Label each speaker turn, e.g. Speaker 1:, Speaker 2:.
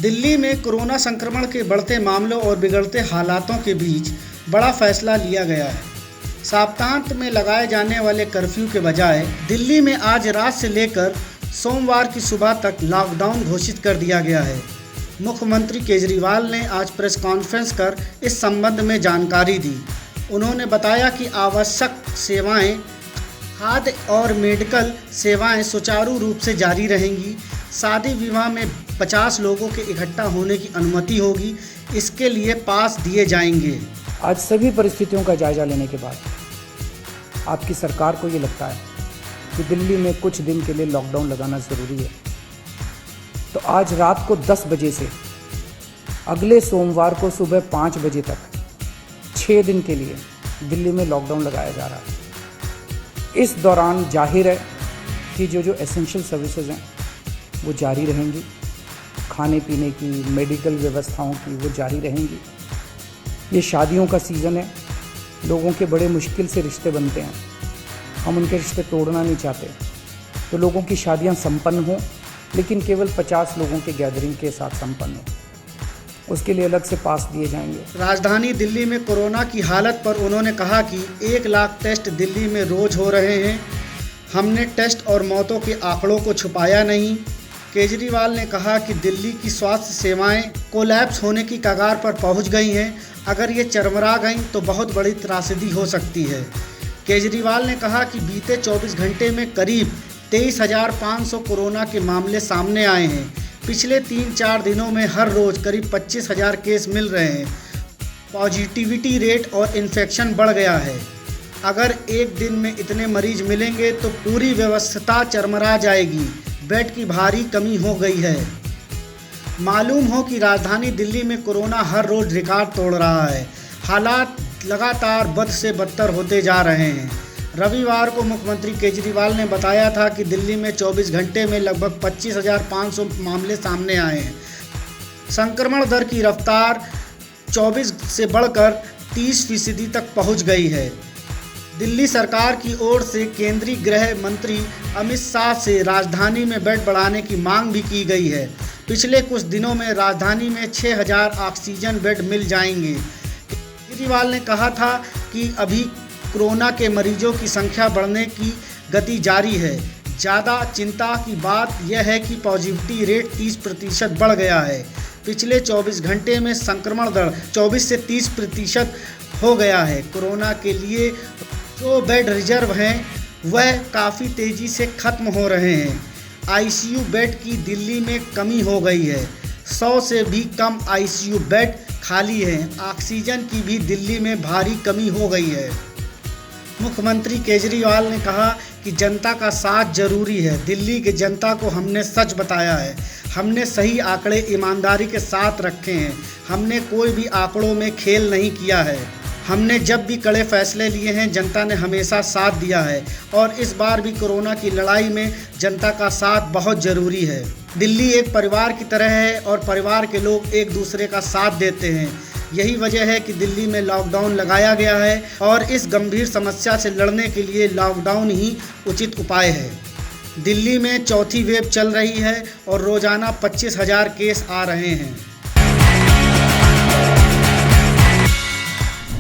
Speaker 1: दिल्ली में कोरोना संक्रमण के बढ़ते मामलों और बिगड़ते हालातों के बीच बड़ा फैसला लिया गया है। सप्ताहांत में लगाए जाने वाले कर्फ्यू के बजाय दिल्ली में आज रात से लेकर सोमवार की सुबह तक लॉकडाउन घोषित कर दिया गया है। मुख्यमंत्री केजरीवाल ने आज प्रेस कॉन्फ्रेंस कर इस संबंध में जानकारी दी। उन्होंने बताया कि आवश्यक सेवाएं, खाद्य और मेडिकल सेवाएं सुचारू रूप से जारी रहेंगी। शादी विवाह में 50 लोगों के इकट्ठा होने की अनुमति होगी। इसके लिए पास दिए जाएंगे।
Speaker 2: आज सभी परिस्थितियों का जायजा लेने के बाद आपकी सरकार को ये लगता है कि दिल्ली में कुछ दिन के लिए लॉकडाउन लगाना ज़रूरी है, तो आज रात को 10 बजे से अगले सोमवार को सुबह 5 बजे तक 6 दिन के लिए दिल्ली में लॉकडाउन लगाया जा रहा है। इस दौरान जाहिर है कि जो एसेंशियल सर्विसेज हैं वो जारी रहेंगी, खाने पीने की, मेडिकल व्यवस्थाओं की वो जारी रहेंगी। ये शादियों का सीज़न है, लोगों के बड़े मुश्किल से रिश्ते बनते हैं, हम उनके रिश्ते तोड़ना नहीं चाहते, तो लोगों की शादियां संपन्न हों, लेकिन केवल 50 लोगों के गैदरिंग के साथ संपन्न हो। उसके लिए अलग से पास दिए जाएंगे।
Speaker 1: राजधानी दिल्ली में कोरोना की हालत पर उन्होंने कहा कि 1 लाख टेस्ट दिल्ली में रोज हो रहे हैं। हमने टेस्ट और मौतों के आंकड़ों को छुपाया नहीं। केजरीवाल ने कहा कि दिल्ली की स्वास्थ्य सेवाएं कोलैप्स होने की कगार पर पहुंच गई हैं। अगर ये चरमरा गईं तो बहुत बड़ी त्रासदी हो सकती है। केजरीवाल ने कहा कि बीते 24 घंटे में करीब 23,500 कोरोना के मामले सामने आए हैं। पिछले 3-4 दिनों में हर रोज़ करीब 25,000 केस मिल रहे हैं। पॉजिटिविटी रेट और इन्फेक्शन बढ़ गया है। अगर एक दिन में इतने मरीज मिलेंगे तो पूरी व्यवस्था चरमरा जाएगी। बेड की भारी कमी हो गई है। मालूम हो कि राजधानी दिल्ली में कोरोना हर रोज़ रिकॉर्ड तोड़ रहा है। हालात लगातार बद से बदतर होते जा रहे हैं। रविवार को मुख्यमंत्री केजरीवाल ने बताया था कि दिल्ली में 24 घंटे में लगभग 25,500 मामले सामने आए हैं। संक्रमण दर की रफ्तार 24 से बढ़कर 30% तक पहुंच गई है। दिल्ली सरकार की ओर से केंद्रीय गृह मंत्री अमित शाह से राजधानी में बेड बढ़ाने की मांग भी की गई है। पिछले कुछ दिनों में राजधानी में 6,000 ऑक्सीजन बेड मिल जाएंगे। केजरीवाल ने कहा था कि अभी कोरोना के मरीजों की संख्या बढ़ने की गति जारी है। ज़्यादा चिंता की बात यह है कि पॉजिटिविटी रेट 30% बढ़ गया है। पिछले 24 घंटे में संक्रमण दर 24 से 30% हो गया है। कोरोना के लिए जो बेड रिजर्व हैं वह काफ़ी तेज़ी से ख़त्म हो रहे हैं। आईसीयू बेड की दिल्ली में कमी हो गई है। 100 से भी कम आईसीयू बेड खाली हैं। ऑक्सीजन की भी दिल्ली में भारी कमी हो गई है। मुख्यमंत्री केजरीवाल ने कहा कि जनता का साथ जरूरी है। दिल्ली की जनता को हमने सच बताया है। हमने सही आंकड़े ईमानदारी के साथ रखे हैं। हमने कोई भी आंकड़ों में खेल नहीं किया है। हमने जब भी कड़े फैसले लिए हैं जनता ने हमेशा साथ दिया है और इस बार भी कोरोना की लड़ाई में जनता का साथ बहुत ज़रूरी है। दिल्ली एक परिवार की तरह है और परिवार के लोग एक दूसरे का साथ देते हैं। यही वजह है कि दिल्ली में लॉकडाउन लगाया गया है और इस गंभीर समस्या से लड़ने के लिए लॉकडाउन ही उचित उपाय है। दिल्ली में चौथी वेव चल रही है और रोज़ाना 25,000 केस आ रहे हैं।